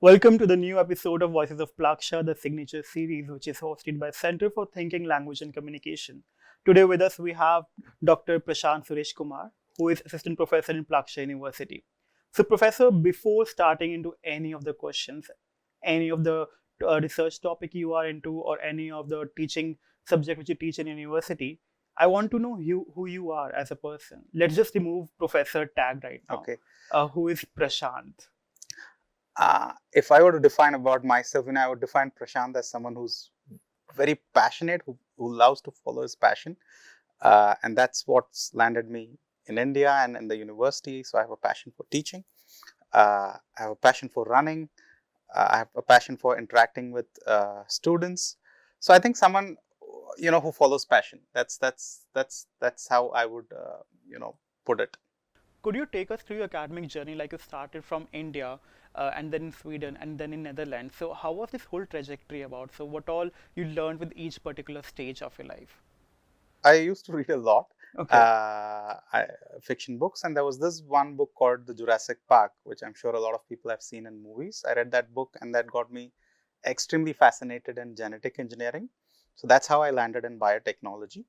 Welcome to the new episode of Voices of Plaksha, the signature series, which is hosted by Center for Thinking, Language and Communication. Today with us we have Dr. Prashant Suresh Kumar, who is Assistant Professor in Plaksha University. So, Professor, before starting into any of the questions, any of the research topic you are into, or any of the teaching subject which you teach in university, I want to know who you are as a person. Let's just remove Professor tag right now. Okay. Who is Prashant? If I were to define about myself, I would define Prashant as someone who's very passionate, who loves to follow his passion. And that's what's landed me in India and in the university. So I have a passion for teaching. I have a passion for running. I have a passion for interacting with students. So I think someone, who follows passion. That's how I would, put it. Could you take us through your academic journey, like you started from India and then in Sweden and then in Netherlands? So how was this whole trajectory about? So what all you learned with each particular stage of your life? I used to read a lot. Okay. Fiction books, and there was this one book called The Jurassic Park, which I'm sure a lot of people have seen in movies. I read that book, and that got me extremely fascinated in genetic engineering. So that's how I landed in biotechnology.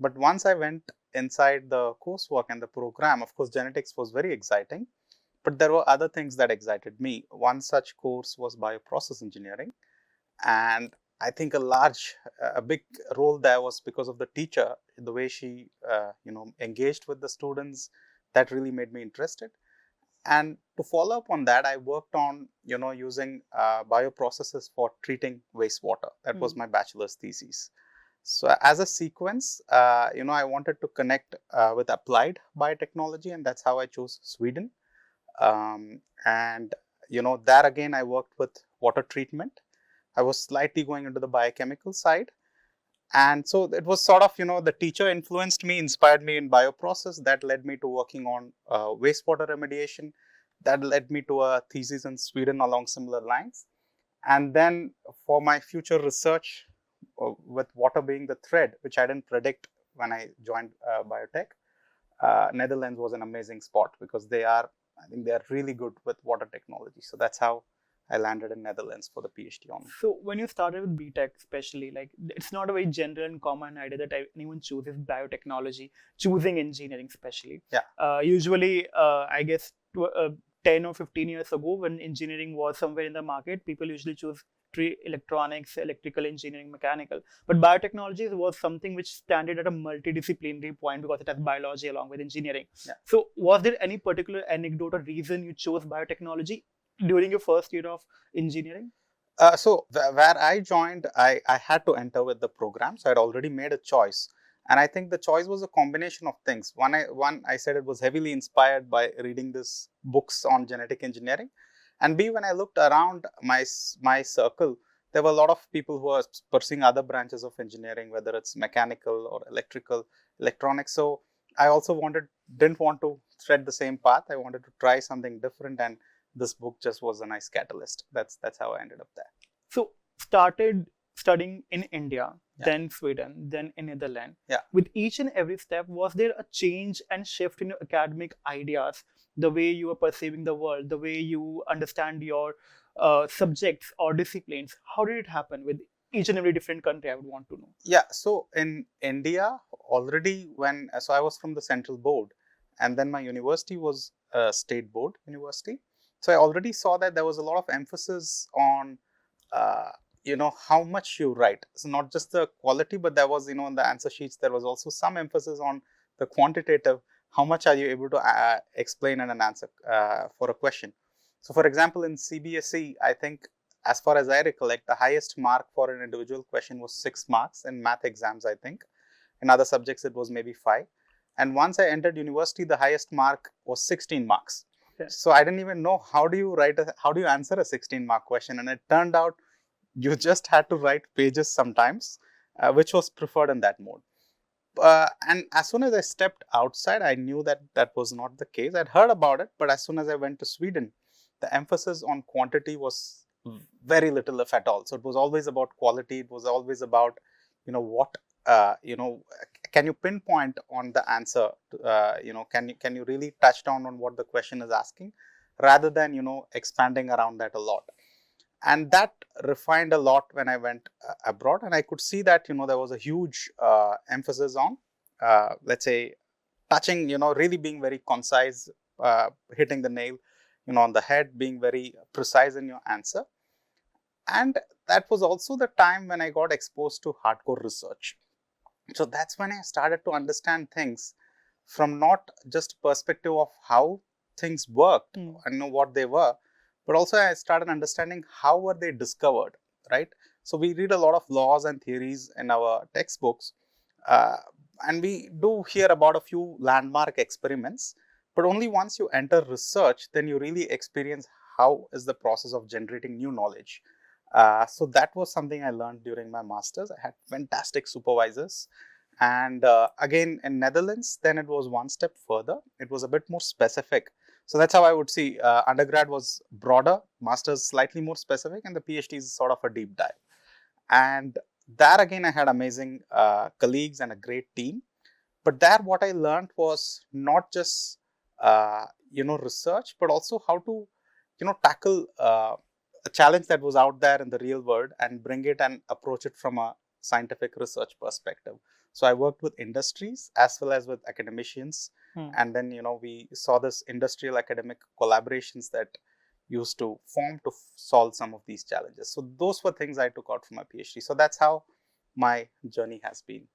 But once I went inside the coursework and the program, of course, genetics was very exciting, but there were other things that excited me. One such course was bioprocess engineering, and I think a big role there was because of the teacher, the way she, engaged with the students. That really made me interested. And to follow up on that, I worked on, using bioprocesses for treating wastewater. That was my bachelor's thesis. So as a sequence, I wanted to connect with applied biotechnology, and that's how I chose Sweden. And there again, I worked with water treatment. I was slightly going into the biochemical side. And so it was sort of, the teacher influenced me, inspired me in bioprocess. That led me to working on wastewater remediation. That led me to a thesis in Sweden along similar lines. And then for my future research, with water being the thread, which I didn't predict when I joined biotech, Netherlands was an amazing spot because I think they are really good with water technology. So that's how I landed in Netherlands for the PhD on. So when you started with BTech, especially, like it's not a very general and common idea that anyone chooses biotechnology, choosing engineering, especially. Yeah. Usually, I guess 10 or 15 years ago, when engineering was somewhere in the market, people usually choose electronics, electrical engineering, mechanical. But biotechnology was something which standard at a multidisciplinary point because it has biology along with engineering. Yeah. So was there any particular anecdote or reason you chose biotechnology during your first year of engineering? So where I joined, I had to enter with the program. So I'd already made a choice. And I think the choice was a combination of things. One, I said it was heavily inspired by reading these books on genetic engineering. And B, when I looked around my circle, there were a lot of people who are pursuing other branches of engineering, whether it's mechanical or electrical, electronics. So I also didn't want to tread the same path. I wanted to try something different, and this book just was a nice catalyst. That's how I ended up there. So started studying in India, Yeah. then Sweden, then in Netherlands. Yeah. With each and every step, was there a change and shift in your academic ideas, the way you are perceiving the world, the way you understand your subjects or disciplines? How did it happen with each and every different country? I would want to know. Yeah. So in India, already so I was from the central board, and then my university was a state board university. So I already saw that there was a lot of emphasis on how much you write. So not just the quality, but there was, in the answer sheets, there was also some emphasis on the quantitative. How much are you able to explain in an answer for a question? So for example, in CBSE, I think, as far as I recollect, the highest mark for an individual question was 6 marks in math exams, I think. In other subjects, it was maybe 5. And once I entered university, the highest mark was 16 marks. Okay. So I didn't even know how do you answer a 16-mark question. And it turned out you just had to write pages sometimes, which was preferred in that mode. And as soon as I stepped outside, I knew that was not the case. I'd heard about it, but as soon as I went to Sweden, the emphasis on quantity was very little, if at all. So it was always about quality. It was always about, what, can you pinpoint on the answer? Can you really touch down on what the question is asking, rather than, expanding around that a lot. And that refined a lot when I went abroad, and I could see that there was a huge emphasis on let's say touching, really being very concise, hitting the nail on the head, being very precise in your answer. And that was also the time when I got exposed to hardcore research. So that's when I started to understand things from not just perspective of how things worked and know what they were, but also I started understanding how were they discovered, right? So we read a lot of laws and theories in our textbooks, uh, and we do hear about a few landmark experiments, but only once you enter research, then you really experience how is the process of generating new knowledge. So that was something I learned during my masters. I had fantastic supervisors. And again, in Netherlands, then it was one step further. It was a bit more specific. So that's how I would see undergrad was broader, masters slightly more specific, and the PhD is sort of a deep dive. And there again, I had amazing colleagues and a great team. But there, what I learned was not just research, but also how to tackle a challenge that was out there in the real world and bring it and approach it from a scientific research perspective. So I worked with industries as well as with academicians, and then we saw this industrial academic collaborations that used to form to solve some of these challenges. So those were things I took out from my PhD. So that's how my journey has been.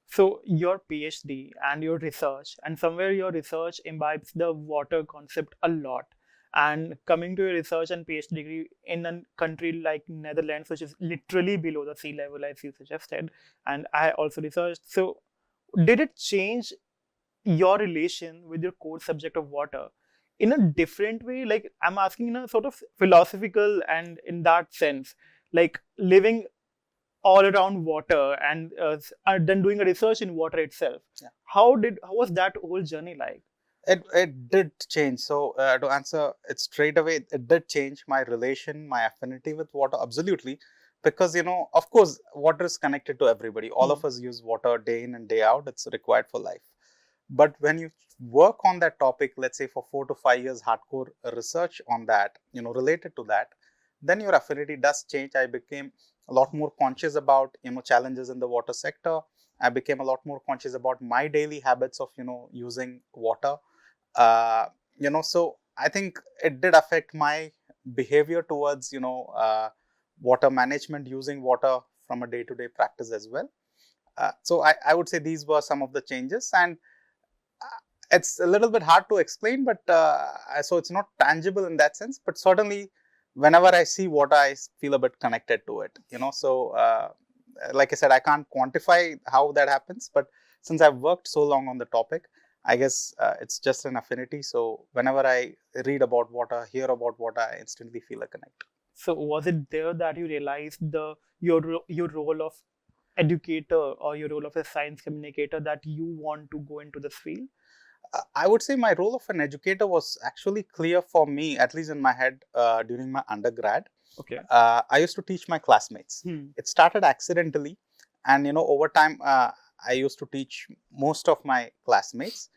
So your PhD and your research, and somewhere your research imbibes the water concept a lot. And coming to your research and PhD degree in a country like Netherlands, which is literally below the sea level, as you suggested, and I also researched. So did it change your relation with your core subject of water in a different way? Like, I'm asking in a sort of philosophical and in that sense, like living all around water and then doing a research in water itself. Yeah. How was that whole journey like? It did change. So to answer it straight away, it did change my relation, my affinity with water, absolutely. Because, of course, water is connected to everybody. All of us use water day in and day out. It's required for life. But when you work on that topic, let's say for 4 to 5 years, hardcore research on that, related to that, then your affinity does change. I became a lot more conscious about, challenges in the water sector. I became a lot more conscious about my daily habits of, using water. uh, so I think it did affect my behavior towards water management, using water from a day-to-day practice as well. So I would say these were some of the changes, and it's a little bit hard to explain, but so it's not tangible in that sense, but certainly whenever I see water, I feel a bit connected to it, so like I said, I can't quantify how that happens, but since I've worked so long on the topic, I guess it's just an affinity. So whenever I read about water, hear about water, I instantly feel a connect. So was it there that you realized your role of educator or your role of a science communicator, that you want to go into this field? I would say my role of an educator was actually clear for me, at least in my head, during my undergrad. Okay. I used to teach my classmates. It started accidentally, and over time, I used to teach most of my classmates.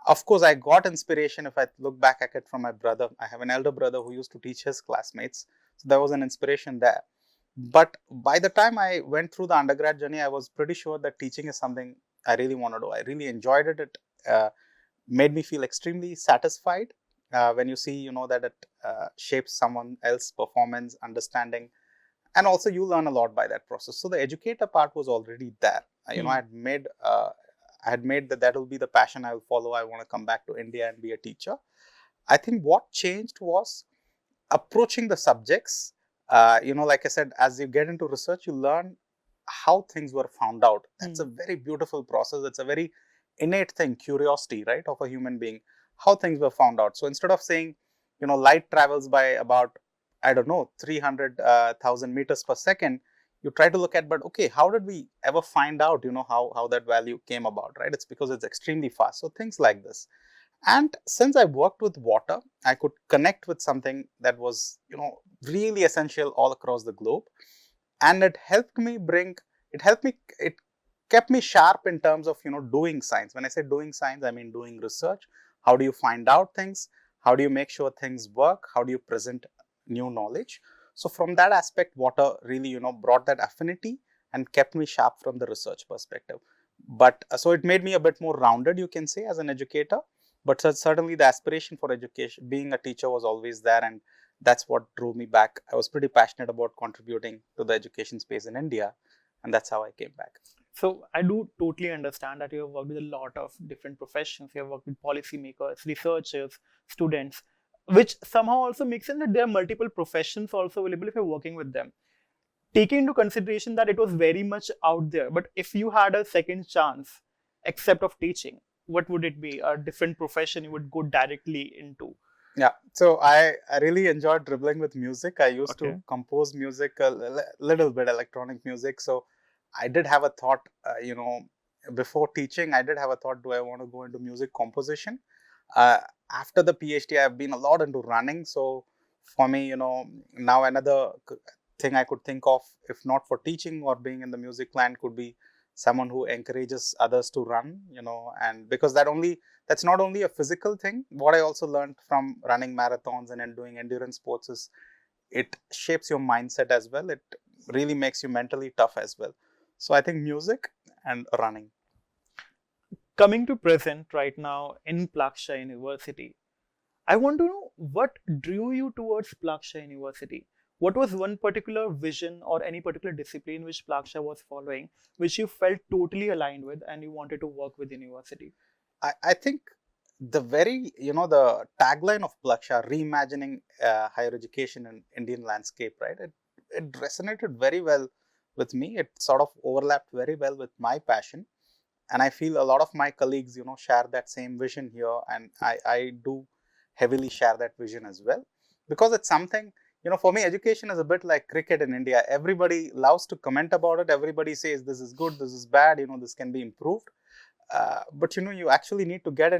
Of course, I got inspiration. If I look back at it from my brother, I have an elder brother who used to teach his classmates, so there was an inspiration there. But by the time I went through the undergrad journey, I was pretty sure that teaching is something I really want to do. I really enjoyed it. It made me feel extremely satisfied when you see, that it shapes someone else's performance, understanding, and also you learn a lot by that process. So the educator part was already there. I had made that will be the passion I will follow. I want to come back to India and be a teacher. I think what changed was approaching the subjects. Like I said, as you get into research, you learn how things were found out. That's a very beautiful process. It's a very innate thing, curiosity, right, of a human being, how things were found out. So instead of saying, light travels by about, I don't know, 300,000 meters per second, you try to look at, but okay, how did we ever find out, how that value came about, right? It's because it's extremely fast. So things like this. And since I worked with water, I could connect with something that was, really essential all across the globe. And it kept me sharp in terms of, doing science. When I say doing science, I mean doing research. How do you find out things? How do you make sure things work? How do you present new knowledge? So from that aspect, water really, brought that affinity and kept me sharp from the research perspective. But so it made me a bit more rounded, you can say, as an educator. But certainly the aspiration for education, being a teacher, was always there, and that's what drove me back. I was pretty passionate about contributing to the education space in India, and that's how I came back. So I do totally understand that you have worked with a lot of different professions. You have worked with policymakers, researchers, students, which somehow also makes sense that there are multiple professions also available if you're working with them. Taking into consideration that it was very much out there, but if you had a second chance, except of teaching, what would it be? A different profession you would go directly into? Yeah, so I really enjoyed dribbling with music. I used Okay. to compose music, little bit electronic music. So I did have a thought, before teaching, I did have a thought, do I want to go into music composition? Uh, After the PhD, I've been a lot into running. So for me, now another thing I could think of, if not for teaching or being in the music line, could be someone who encourages others to run, and because that's not only a physical thing. What I also learned from running marathons and doing endurance sports is it shapes your mindset as well. It really makes you mentally tough as well. So I think music and running. Coming to present right now in Plaksha University, I want to know what drew you towards Plaksha University. What was one particular vision or any particular discipline which Plaksha was following, which you felt totally aligned with and you wanted to work with university? I think the very, the tagline of Plaksha, reimagining higher education in Indian landscape, right? It resonated very well with me. It sort of overlapped very well with my passion. And I feel a lot of my colleagues, share that same vision here. And I do heavily share that vision as well. Because it's something, for me, education is a bit like cricket in India. Everybody loves to comment about it. Everybody says this is good, this is bad, this can be improved. But you actually need to get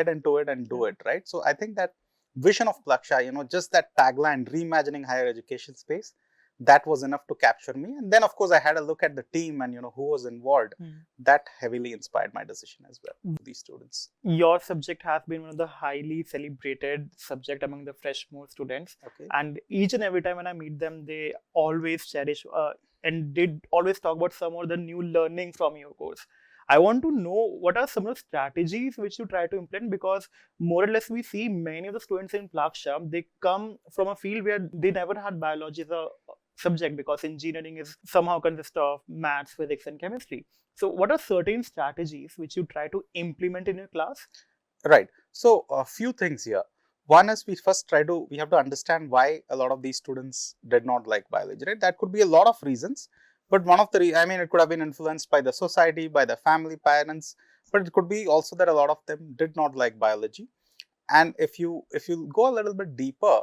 into it and do it, right? So I think that vision of Plaksha, just that tagline, reimagining higher education space, that was enough to capture me. And then of course I had a look at the team and who was involved. That heavily inspired my decision as well. These students. Your subject has been one of the highly celebrated subject among the freshmore students. Okay. And each and every time when I meet them, they always cherish and did always talk about some of the new learning from your course. I want to know what are some of the strategies which you try to implement, because more or less we see many of the students in Plaksha, they come from a field where they never had biology as a subject, because engineering is somehow consists of maths, physics, and chemistry. So what are certain strategies which you try to implement in your class? Right. So a few things here. One is we have to understand why a lot of these students did not like biology, right? That could be a lot of reasons, but one of the, it could have been influenced by the society, by the family, parents, but it could be also that a lot of them did not like biology. And if you go a little bit deeper,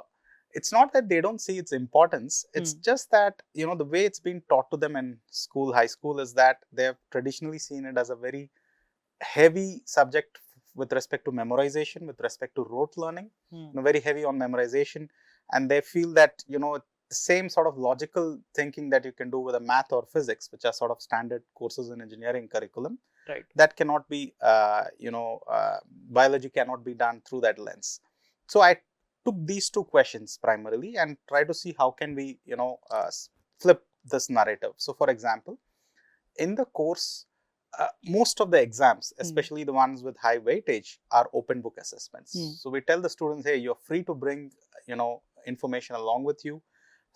it's not that they don't see its importance. It's just that, the way it's been taught to them in school, high school, is that they have traditionally seen it as a very heavy subject with respect to memorization, with respect to rote learning, very heavy on memorization. And they feel that, the same sort of logical thinking that you can do with a math or physics, which are sort of standard courses in engineering curriculum, right, that cannot be, biology cannot be done through that lens. So I took these two questions primarily and try to see how can we, flip this narrative. So for example, in the course, most of the exams, especially the ones with high weightage, are open book assessments. So we tell the students, hey, you're free to bring, information along with you,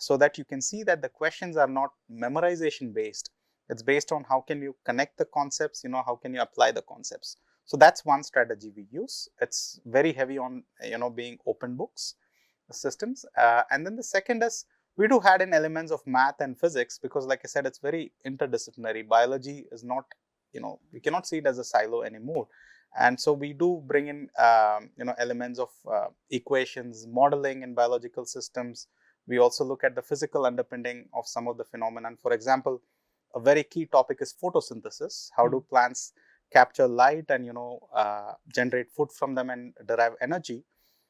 so that you can see that the questions are not memorization based. It's based on how can you connect the concepts, how can you apply the concepts. So that's one strategy we use. It's very heavy on, being open books systems. And then the second is, we do add in elements of math and physics, because like I said, it's very interdisciplinary. Biology is not, we cannot see it as a silo anymore. And so we do bring in, elements of equations, modeling in biological systems. We also look at the physical underpinning of some of the phenomena. For example, a very key topic is photosynthesis. How do plants capture light and, generate food from them and derive energy?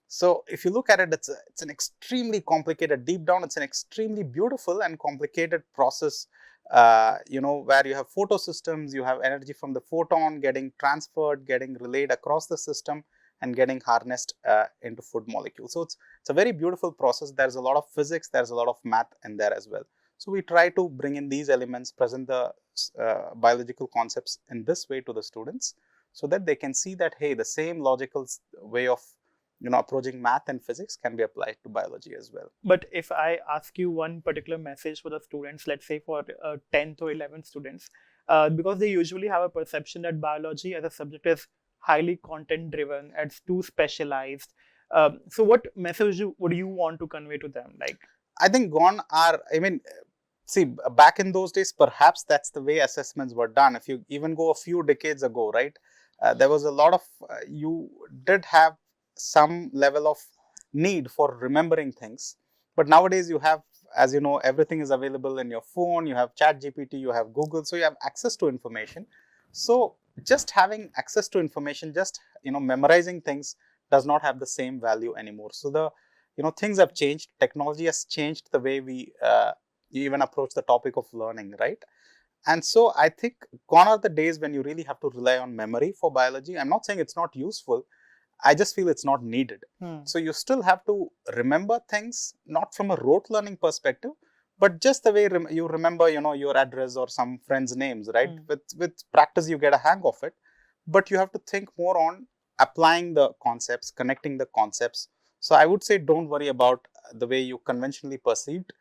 So if you look at it, it's an extremely complicated, deep down, it's an extremely beautiful and complicated process, where you have photosystems, you have energy from the photon getting transferred, getting relayed across the system, and getting harnessed into food molecules. So it's a very beautiful process. There's a lot of physics, there's a lot of math in there as well. So we try to bring in these elements, present the biological concepts in this way to the students, so that they can see that, hey, the same logical way of approaching math and physics can be applied to biology as well. But if I ask you one particular message for the students, let's say for 10th or 11th students, because they usually have a perception that biology as a subject is highly content driven, it's too specialized. So what message would you want to convey to them? Like, I think gone are, see, back in those days, perhaps that's the way assessments were done. If you even go a few decades ago, right, there was a lot of, you did have some level of need for remembering things. But nowadays you have, as you know, everything is available in your phone. You have ChatGPT, you have Google, so you have access to information. So just having access to information, just memorizing things does not have the same value anymore. So the things have changed. Technology has changed the way we even approach the topic of learning, right? And so I think gone are the days when you really have to rely on memory for biology. I'm not saying it's not useful. I just feel it's not needed. So you still have to remember things, not from a rote learning perspective, but just the way you remember, your address or some friends' names, right? With practice, you get a hang of it. But you have to think more on applying the concepts, connecting the concepts. So I would say don't worry about the way you conventionally perceived.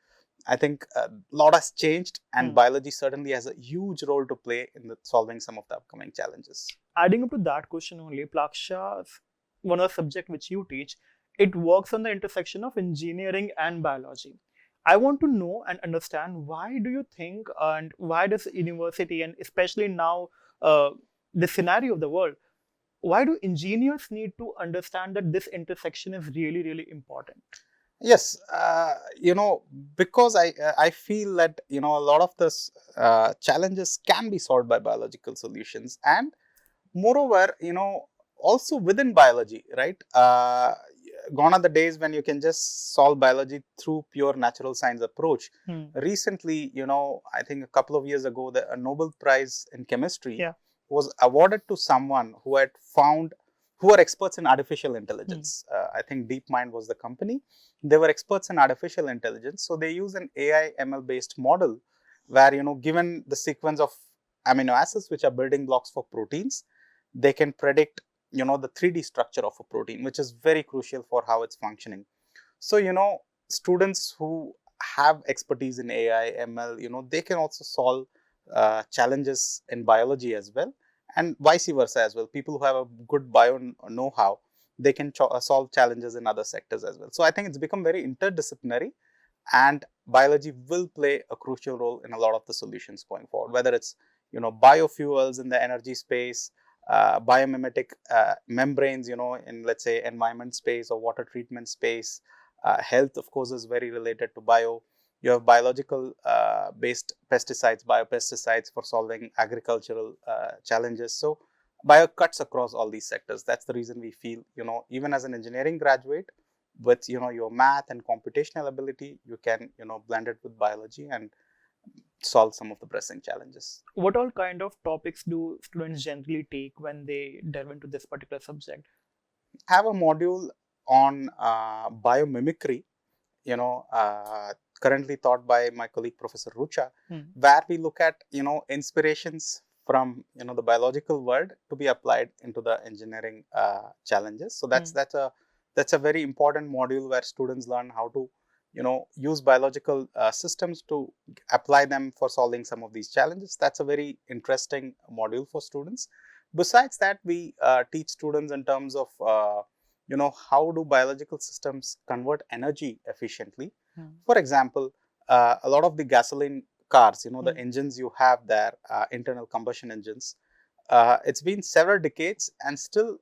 I think a lot has changed, and biology certainly has a huge role to play in solving some of the upcoming challenges. Adding up to that question only, Plaksha, one of the subject which you teach, it works on the intersection of engineering and biology. I want to know and understand, why do you think, and why does university, and especially now the scenario of the world, why do engineers need to understand that this intersection is really, really important? Yes, because I feel that a lot of this challenges can be solved by biological solutions, and moreover, also within biology, right? Gone are the days when you can just solve biology through pure natural science approach. Recently, I think a couple of years ago, a Nobel Prize in chemistry was awarded to someone who were experts in artificial intelligence. I think DeepMind was the company. They were experts in artificial intelligence. So they use an AI ML based model where, given the sequence of amino acids, which are building blocks for proteins, they can predict, the 3D structure of a protein, which is very crucial for how it's functioning. So, students who have expertise in AI, ML, they can also solve challenges in biology as well, and vice versa as well. People who have a good bio know-how, they can solve challenges in other sectors as well. So I think it's become very interdisciplinary, and biology will play a crucial role in a lot of the solutions going forward, whether it's biofuels in the energy space, biomimetic membranes, in, let's say, environment space or water treatment space. Health, of course, is very related to bio. You have biological based pesticides, biopesticides for solving agricultural challenges. So bio cuts across all these sectors. That's the reason we feel, even as an engineering graduate, with your math and computational ability, you can blend it with biology and solve some of the pressing challenges. What all kind of topics do students generally take when they delve into this particular subject? Have a module on biomimicry, currently taught by my colleague Professor Rucha, where we look at inspirations from the biological world to be applied into the engineering challenges. So that's a very important module where students learn how to use biological systems to apply them for solving some of these challenges. That's a very interesting module for students. Besides that, we teach students in terms of how do biological systems convert energy efficiently. For example, a lot of the gasoline cars, the engines you have there, internal combustion engines, it's been several decades, and still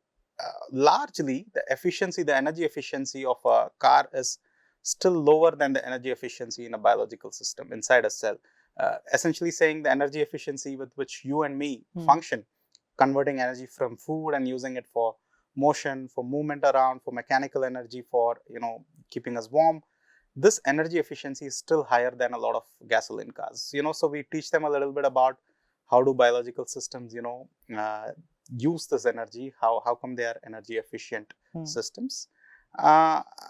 largely the energy efficiency of a car is still lower than the energy efficiency in a biological system inside a cell. Essentially saying the energy efficiency with which you and me function, converting energy from food and using it for motion, for movement around, for mechanical energy, for keeping us warm. This energy efficiency is still higher than a lot of gasoline cars. So we teach them a little bit about how do biological systems use this energy, how come they are energy efficient systems.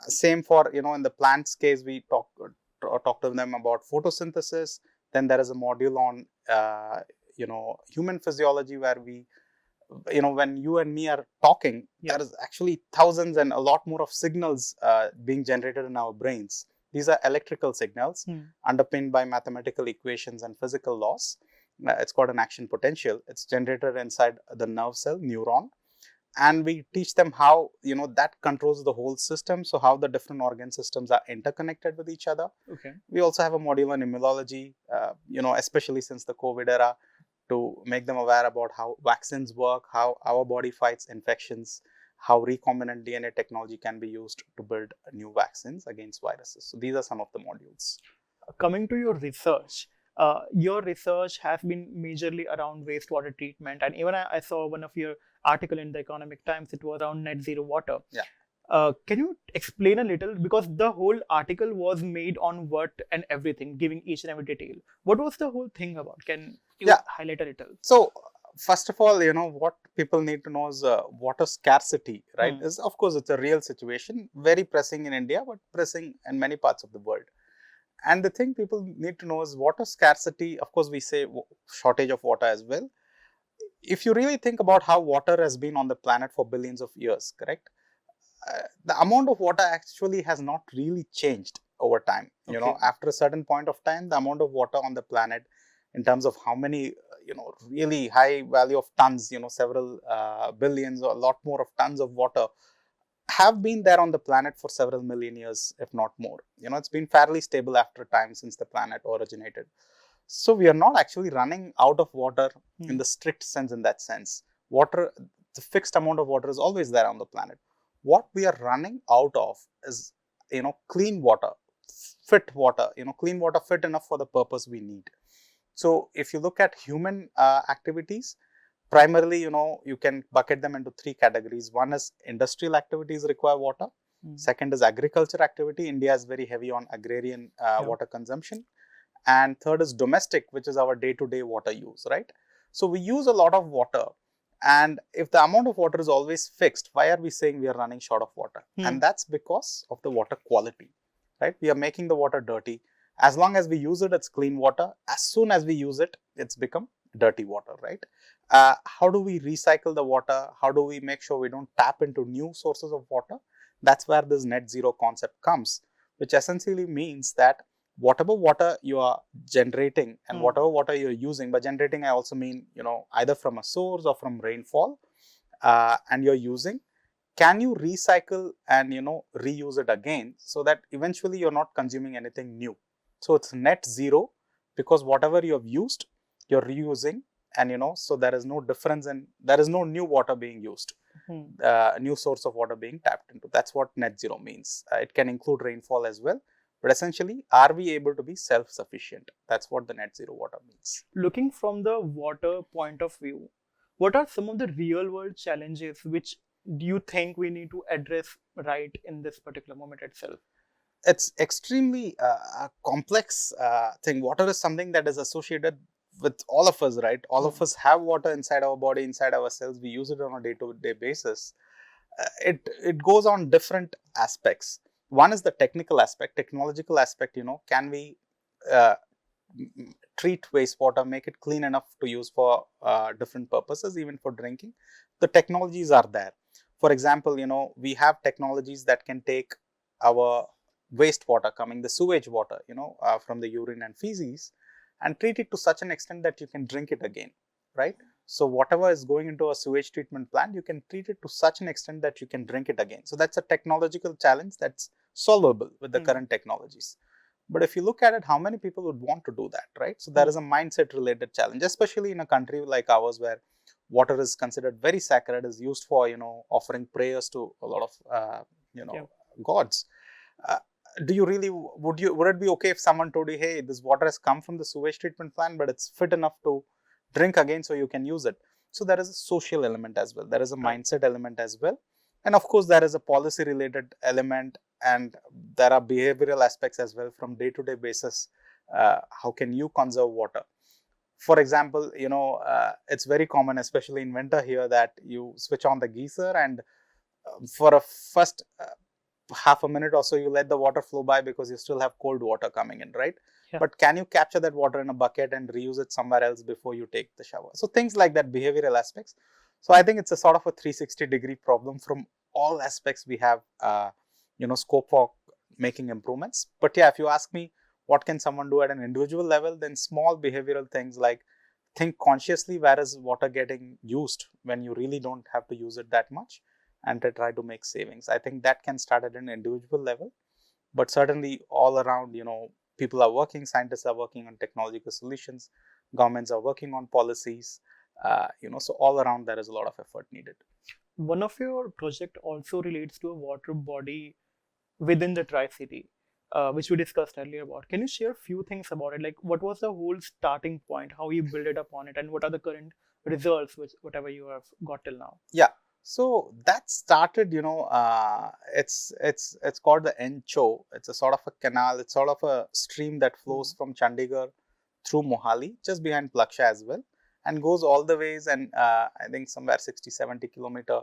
Same for, in the plants case, we talk to them about photosynthesis. Then there is a module on human physiology, where we, when you and me are talking, there is actually thousands and a lot more of signals being generated in our brains. These are electrical signals underpinned by mathematical equations and physical laws. It's called an action potential. It's generated inside the nerve cell, neuron. And we teach them how, that controls the whole system. So how the different organ systems are interconnected with each other. Okay. We also have a module on immunology, especially since the COVID era, to make them aware about how vaccines work, how our body fights infections, how recombinant DNA technology can be used to build new vaccines against viruses. So these are some of the modules. Coming to your research has been majorly around wastewater treatment, and even I saw one of your article in the Economic Times. It was around net zero water. Yeah. Can you explain a little, because the whole article was made on what and everything, giving each and every detail. What was the whole thing about? Can you highlight a little? So first of all, what people need to know is water scarcity, right? Is, of course, it's a real situation, very pressing in India, but pressing in many parts of the world. And the thing people need to know is water scarcity. Of course, we say shortage of water as well. If you really think about how water has been on the planet for billions of years, correct? The amount of water actually has not really changed over time. After a certain point of time, the amount of water on the planet, in terms of how many, really high value of tons, several billions or a lot more of tons of water have been there on the planet for several million years, if not more. It's been fairly stable after time since the planet originated. So we are not actually running out of water in the strict sense. In that sense, water, the fixed amount of water is always there on the planet. What we are running out of is, clean water, fit water, clean water fit enough for the purpose we need. So if you look at human activities, primarily, you can bucket them into three categories. One is industrial activities require water. Second is agriculture activity. India is very heavy on agrarian water consumption. And third is domestic, which is our day-to-day water use, right? So we use a lot of water. And if the amount of water is always fixed, why are we saying we are running short of water? And that's because of the water quality, right? We are making the water dirty. As long as we use it, it's clean water. As soon as we use it, it's become dirty water, right? How do we recycle the water? How do we make sure we don't tap into new sources of water? That's where this net zero concept comes, which essentially means that whatever water you are generating and whatever water you're using, by generating I also mean, either from a source or from rainfall, and you're using, can you recycle and, reuse it again, so that eventually you're not consuming anything new. So it's net zero, because whatever you have used, you're reusing, and, so there is no difference, and there is no new water being used, new source of water being tapped into. That's what net zero means. It can include rainfall as well. But essentially, are we able to be self-sufficient? That's what the net zero water means. Looking from the water point of view, what are some of the real world challenges which do you think we need to address right in this particular moment itself? It's extremely a complex thing. Water is something that is associated with all of us, right? All of us have water inside our body, inside our cells. We use it on a day-to-day basis. It goes on different aspects. One is the technical aspect, technological aspect. Can we treat wastewater, make it clean enough to use for different purposes, even for drinking? The technologies are there. For example, we have technologies that can take our wastewater, the sewage water, from the urine and feces, and treat it to such an extent that you can drink it again, right? So whatever is going into a sewage treatment plant, you can treat it to such an extent that you can drink it again. So that's a technological challenge that's solvable with the current technologies. But if you look at it, how many people would want to do that, right? So there is a mindset related challenge, especially in a country like ours, where water is considered very sacred, is used for, offering prayers to a lot of, gods. Do you really, would it be okay if someone told you, hey, this water has come from the sewage treatment plant, but it's fit enough to drink again, so you can use it? So there is a social element as well. There is a mindset element as well. And of course, there is a policy related element, and there are behavioral aspects as well from day-to-day basis. How can you conserve water? For example, it's very common, especially in winter here, that you switch on the geyser and for a first half a minute or so, you let the water flow by because you still have cold water coming in, right? Yeah. But can you capture that water in a bucket and reuse it somewhere else before you take the shower? So things like that, behavioral aspects. So I think it's a sort of a 360-degree problem from all aspects. We have, scope for making improvements. But yeah, if you ask me, what can someone do at an individual level? Then small behavioral things like think consciously where is water getting used when you really don't have to use it that much, and to try to make savings. I think that can start at an individual level, but certainly all around, people are working, scientists are working on technological solutions, governments are working on policies, so all around there is a lot of effort needed. One of your project also relates to a water body within the Tri-City, which we discussed earlier about. Can you share a few things about it? Like, what was the whole starting point, how you build it upon it, and what are the current results, which whatever you have got till now? Yeah. So that started, it's called the Encho. It's a sort of a canal. It's sort of a stream that flows from Chandigarh through Mohali, just behind Plaksha as well, and goes all the ways. And I think somewhere 60, 70 kilometer,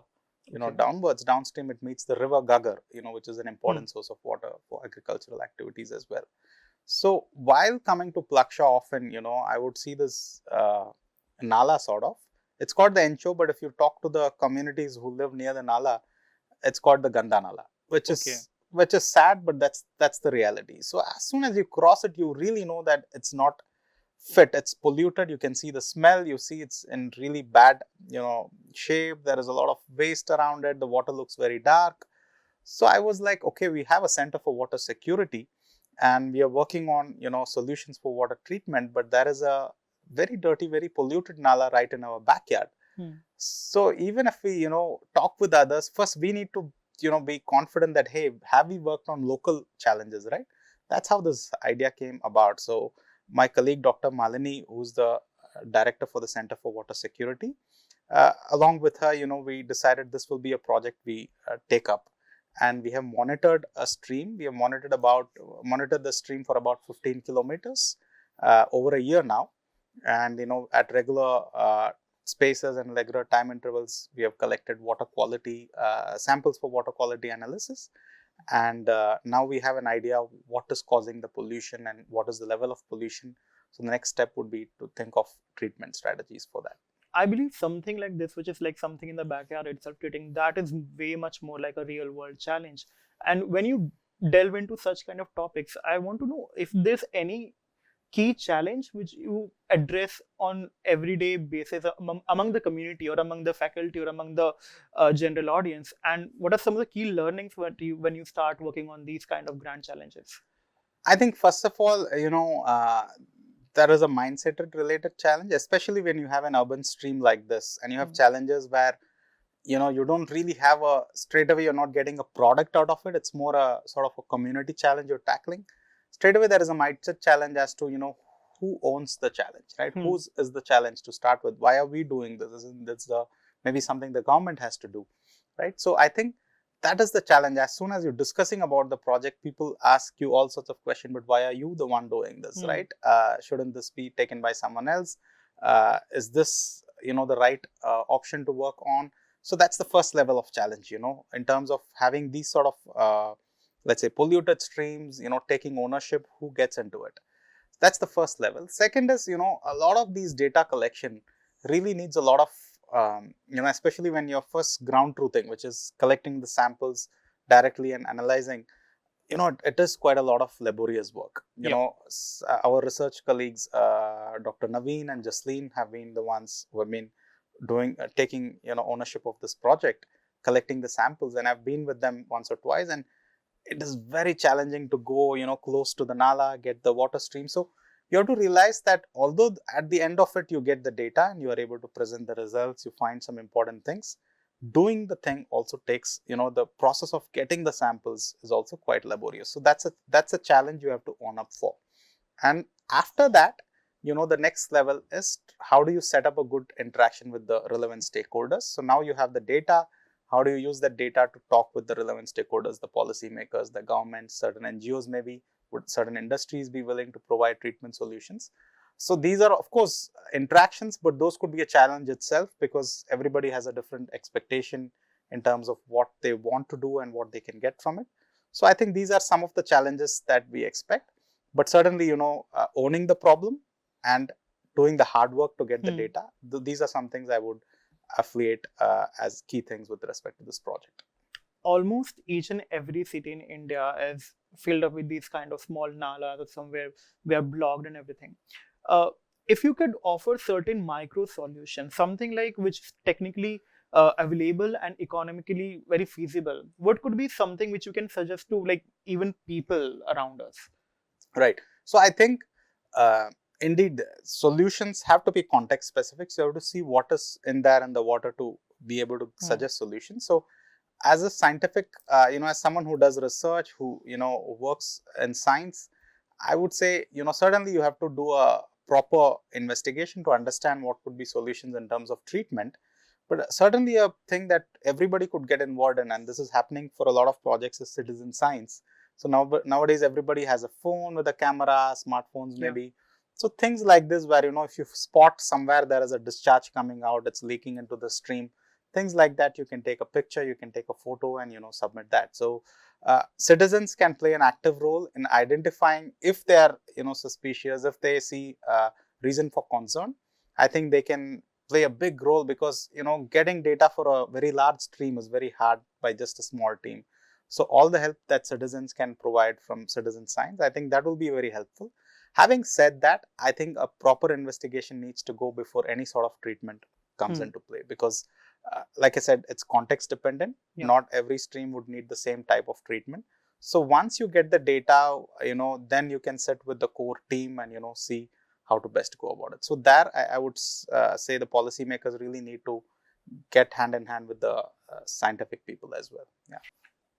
downwards, downstream, it meets the river Gagar, which is an important source of water for agricultural activities as well. So while coming to Plaksha often, I would see this Nala sort of. It's called the Encho, but if you talk to the communities who live near the Nala, it's called the Ganda Nala, which is sad, but that's the reality. So as soon as you cross it, you really know that it's not fit. It's polluted. You can see the smell. You see it's in really bad, shape. There is a lot of waste around it. The water looks very dark. So I was like, okay, we have a Center for Water Security, and we are working on, solutions for water treatment, but there is a very dirty, very polluted Nala right in our backyard. So even if we, talk with others, first we need to, be confident that, hey, have we worked on local challenges, right? That's how this idea came about. So my colleague, Dr. Malini, who's the director for the Center for Water Security, along with her, we decided this will be a project we take up. And we have monitored a stream. We have monitored the stream for about 15 kilometers over a year now. And, at regular spaces and regular time intervals, we have collected water quality samples for water quality analysis. And now we have an idea of what is causing the pollution and what is the level of pollution. So the next step would be to think of treatment strategies for that. I believe something like this, which is like something in the backyard itself, treating that is way much more like a real world challenge. And when you delve into such kind of topics, I want to know if there's any key challenge which you address on everyday basis among the community or among the faculty or among the general audience, and what are some of the key learnings when you start working on these kind of grand challenges? I think first of all, there is a mindset related challenge, especially when you have an urban stream like this and you have challenges where you don't really have a straight away, you're not getting a product out of it. It's more a sort of a community challenge you're tackling. Straight away there is a mindset challenge as to who owns the challenge, right? Whose is the challenge to start with? Why are we doing this? Isn't this maybe something the government has to do, right? So I think that is the challenge. As soon as you're discussing about the project, people ask you all sorts of questions, but why are you the one doing this, right? Shouldn't this be taken by someone else? Is this the right option to work on? So that's the first level of challenge, in terms of having these sort of let's say polluted streams, taking ownership, who gets into it. That's the first level. Second is, a lot of these data collection really needs a lot of, especially when you're first ground truthing, which is collecting the samples directly and analyzing, it is quite a lot of laborious work. Our research colleagues, Dr. Naveen and Jasleen, have been the ones who have been taking, ownership of this project, collecting the samples, and I've been with them once or twice, and it is very challenging to go, close to the Nala, get the water stream. So you have to realize that although at the end of it, you get the data and you are able to present the results, you find some important things, doing the thing also takes, the process of getting the samples is also quite laborious. So that's a challenge you have to own up for. And after that, the next level is how do you set up a good interaction with the relevant stakeholders? So now you have the data. How do you use that data to talk with the relevant stakeholders, the policymakers, the government, certain NGOs maybe, would certain industries be willing to provide treatment solutions? So these are, of course, interactions, but those could be a challenge itself because everybody has a different expectation in terms of what they want to do and what they can get from it. So I think these are some of the challenges that we expect. But certainly, owning the problem and doing the hard work to get the data, these are some things I would affiliate as key things with respect to this project. Almost each and every city in India is filled up with these kind of small nalas or somewhere we are blocked and everything. If you could offer certain micro solutions, something like which is technically available and economically very feasible, what could be something which you can suggest to like even people around us? Right. So I think indeed solutions have to be context specific. So you have to see what is in there in the water to be able to suggest solutions. So as a scientific, as someone who does research, who works in science, I would say certainly you have to do a proper investigation to understand what could be solutions in terms of treatment. But certainly a thing that everybody could get involved in, and this is happening for a lot of projects, is citizen science. So nowadays everybody has a phone with a camera, smartphones maybe. So things like this where if you spot somewhere there is a discharge coming out, it's leaking into the stream, things like that, you can take a picture, you can take a photo and submit that. So citizens can play an active role in identifying if they are suspicious, if they see reason for concern. I think they can play a big role because getting data for a very large stream is very hard by just a small team. So all the help that citizens can provide from citizen science, I think that will be very helpful. Having said that, I think a proper investigation needs to go before any sort of treatment comes into play, because like I said, it's context dependent. Not every stream would need the same type of treatment. So once you get the data, then you can sit with the core team and see how to best go about it. So there, I would say the policymakers really need to get hand in hand with the scientific people as well. Yeah.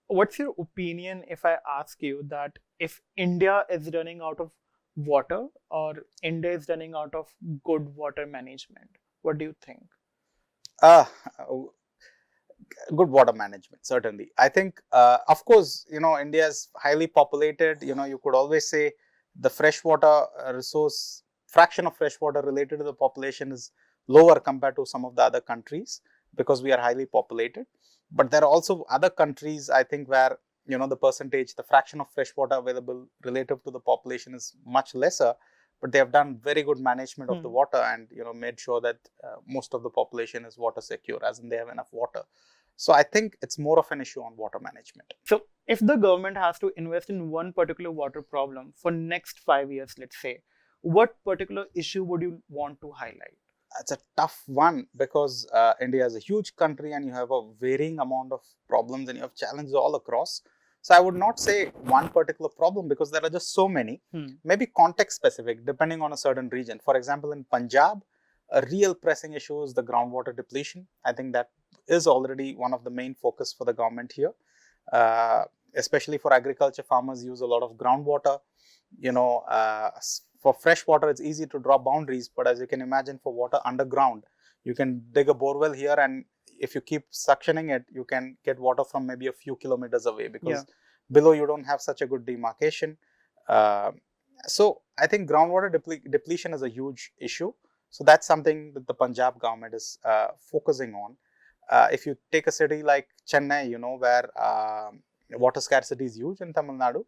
What's your opinion if I ask you that if India is running out of water or India is running out of good water management? What do you think? Good water management, certainly. I think, of course, India is highly populated. You could always say the freshwater resource, fraction of freshwater related to the population is lower compared to some of the other countries because we are highly populated. But there are also other countries, I think, where the percentage, the fraction of freshwater available relative to the population is much lesser, but they have done very good management of the water and made sure that most of the population is water secure, as in they have enough water. So I think it's more of an issue on water management. So if the government has to invest in one particular water problem for next 5 years, let's say, what particular issue would you want to highlight? It's a tough one because India is a huge country and you have a varying amount of problems and you have challenges all across. So I would not say one particular problem because there are just so many, maybe context specific depending on a certain region. For example, in Punjab, a real pressing issue is the groundwater depletion. I think that is already one of the main focus for the government here, especially for agriculture. Farmers use a lot of groundwater. For fresh water, it's easy to draw boundaries, but as you can imagine, for water underground, you can dig a borewell here, and if you keep suctioning it, you can get water from maybe a few kilometers away because below you don't have such a good demarcation. So I think groundwater depletion is a huge issue. So that's something that the Punjab government is focusing on. If you take a city like Chennai, where water scarcity is huge in Tamil Nadu,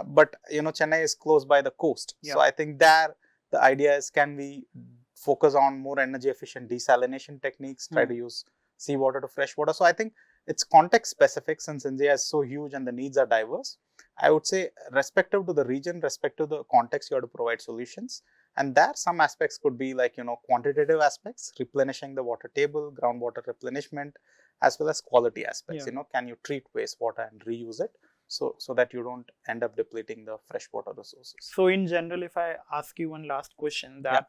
but Chennai is close by the coast. So I think there the idea is, can we focus on more energy efficient desalination techniques, try to use seawater to fresh water. So I think it's context specific since India is so huge and the needs are diverse. I would say respective to the region, respective to the context, you have to provide solutions. And there some aspects could be like, quantitative aspects, replenishing the water table, groundwater replenishment, as well as quality aspects. Can you treat wastewater and reuse it so that you don't end up depleting the freshwater resources? So in general, if I ask you one last question, that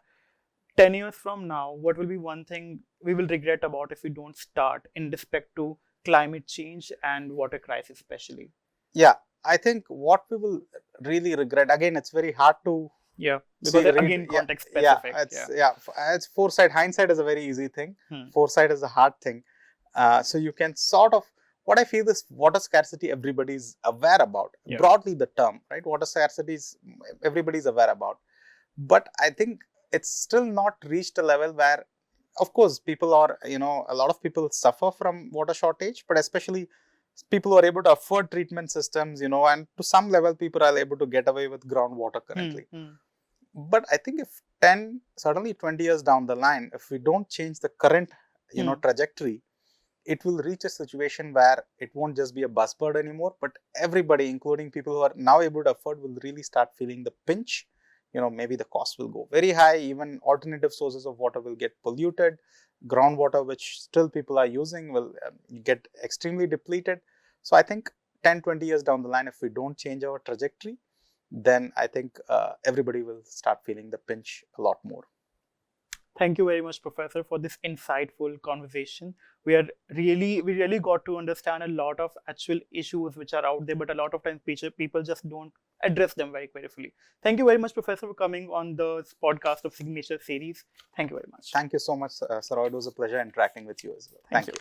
10 years from now, what will be one thing we will regret about if we don't start in respect to climate change and water crisis especially? Yeah, I think what we will really regret, again, it's very hard to because again, context specific. It's foresight. Hindsight is a very easy thing. Foresight is a hard thing. So you can sort of, what I feel is water scarcity everybody is aware about. Broadly the term, right? Water scarcity is everybody is aware about. But I think it's still not reached a level where, of course, people are, a lot of people suffer from water shortage, but especially people who are able to afford treatment systems, and to some level, people are able to get away with groundwater currently. But I think if 10, certainly 20 years down the line, if we don't change the current, trajectory, it will reach a situation where it won't just be a buzzword anymore, but everybody, including people who are now able to afford, will really start feeling the pinch. Maybe the cost will go very high. Even alternative sources of water will get polluted. Groundwater, which still people are using, will get extremely depleted. So I think 10, 20 years down the line, if we don't change our trajectory, then I think everybody will start feeling the pinch a lot more. Thank you very much, Professor, for this insightful conversation. We really got to understand a lot of actual issues which are out there, but a lot of times people just don't address them very carefully. Thank you very much, Professor, for coming on the podcast of Signature Series. Thank you very much. Thank you so much, Saroy. It was a pleasure interacting with you as well. Thank you.